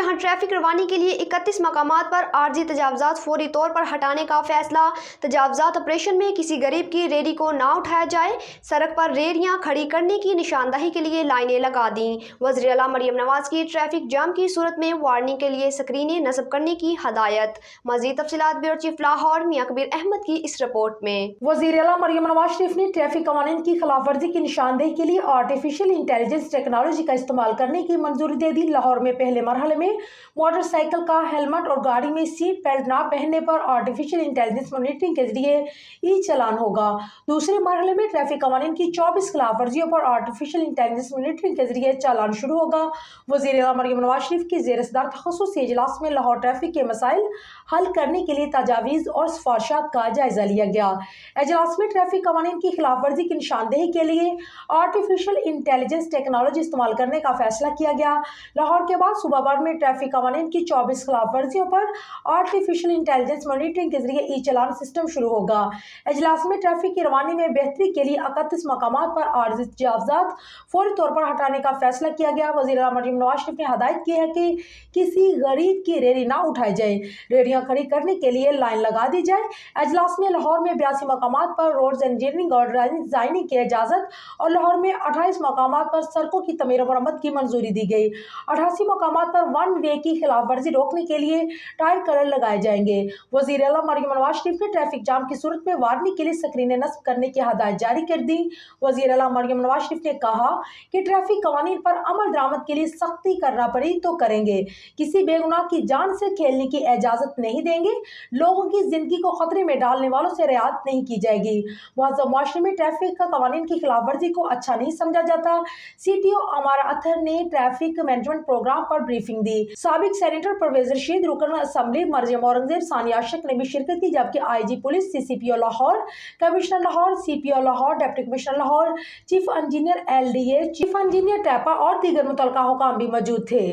جہاں ٹریفک روانی کے لیے 31 مقامات پر عارضی تجاوزات فوری طور پر ہٹانے کا فیصلہ۔ تجاوزات آپریشن میں کسی غریب کی ریڑھی کو نہ اٹھایا جائے، سڑک پر ریڑھیاں کھڑی کرنے کی نشاندہی کے لیے لائنیں لگا دیں۔ وزیر اعلیٰ مریم نواز کی ٹریفک جام کی صورت میں وارننگ کے لیے سکرینیں نصب کرنے کی ہدایت۔ مزید تفصیلات بیورو چیف لاہور میاں کبیر احمد کی اس رپورٹ میں۔ وزیر اعلیٰ مریم نواز شریف نے ٹریفک قوانین کی خلاف ورزی کی نشاندہی کے لیے آرٹیفیشل انٹیلیجنس ٹیکنالوجی کا استعمال کرنے کی منظوری دے دی۔ لاہور میں پہلے مرحلے میں موٹر سائیکل کا ہیلمٹ اور گاڑی میں سیٹ بیلٹ نہ پہننے پر آرٹیفیشل انٹیلیجنس مانیٹرنگ کے ذریعے ای چالان ہوگا۔ دوسرے مرحلے میں ٹریفک قوانین کی 24 خلاف ورزیوں پر آرٹیفیشل انٹیلیجنس مانیٹرنگ کے ذریعے چالان شروع ہوگا۔ وزیر اعلیٰ مریم نواز شریف کی زیر صدر خصوصی اجلاس میں لاہور ٹریفک کے مسائل حل کرنے کے لیے تجاویز اور سفارشات کا جائزہ لیا گیا۔ اجلاس میں ٹریفک قوانین کی خلاف ورزی کی نشاندہی کے لیے آرٹیفیشل انٹیلیجنس ٹیکنالوجی استعمال کرنے کا فیصلہ کیا گیا۔ لاہور کے بعد صوبہ بھر میں ٹریفک قوانین کی 24 خلاف ورزیوں پر آرٹیفیشل انٹیلیجنس مانیٹرنگ کے ذریعے ای چالان سسٹم شروع ہوگا۔ اجلاس میں ٹریفک کی روانی میں بہتری کے لیے 31 مقامات پر عارضی تجاوزات فوری طور پر ہٹانے کا فیصلہ کیا گیا۔ وزیر اعلیٰ مریم نواز شریف نے ہدایت کی ہے کہ کسی غریب کی ریڑھی نہ اٹھائی جائے، ریڑھیاں کھڑی کرنے کے لیے لائن لگا دی جائے۔ اجلاس میں لاہور میں 82 مقامات پر روڈز انجینئرنگ اور ڈیزائننگ کی اجازت اور لاہور میں 28 مقامات پر سڑکوں کی تعمیر و مرمت کی منظوری دی گئی۔ 88 مقامات پر ون وے کی خلاف ورزی روکنے کے لیے ٹائر کلر لگائے جائیں گے۔ وزیر اعلیٰ مریم نواز شریف نے ٹریفک جام کی صورت میں وارننگ کے لیے سکرینیں نصب کرنے کی ہدایت جاری کر دی۔ وزیر اعلیٰ مریم نواز شریف نے کہا کہ ٹریفک قوانین پر عمل درآمد کے لیے سختی کرنا پڑی تو کریں گے، کسی بے گناہ کی جان سے کھیلنے کی اجازت نہیں دیں گے، لوگوں کی زندگی کو خطرے میں ڈالنے والوں سے رعایت نہیں کی جائے گی۔ مہذب معاشرے میں ٹریفک قوانین کی خلاف ورزی کو اچھا نہیں سمجھا جاتا۔ سی ٹی او عمارہ اطہر نے ٹریفک مینجمنٹ پروگرام پر بریفنگ دی۔ سابق سینیٹر پرویز رشید، رکن اسمبلی مریم اورنگزیب، ثانیہ اشرف نے بھی شرکت کی، جبکہ I G police, C P O Lahore, commissioner Lahore, C P O Lahore, deputy commissioner Lahore, chief engineer LDA، chief engineer TEPA اور دیگر متعلقہ حکام بھی موجود تھے۔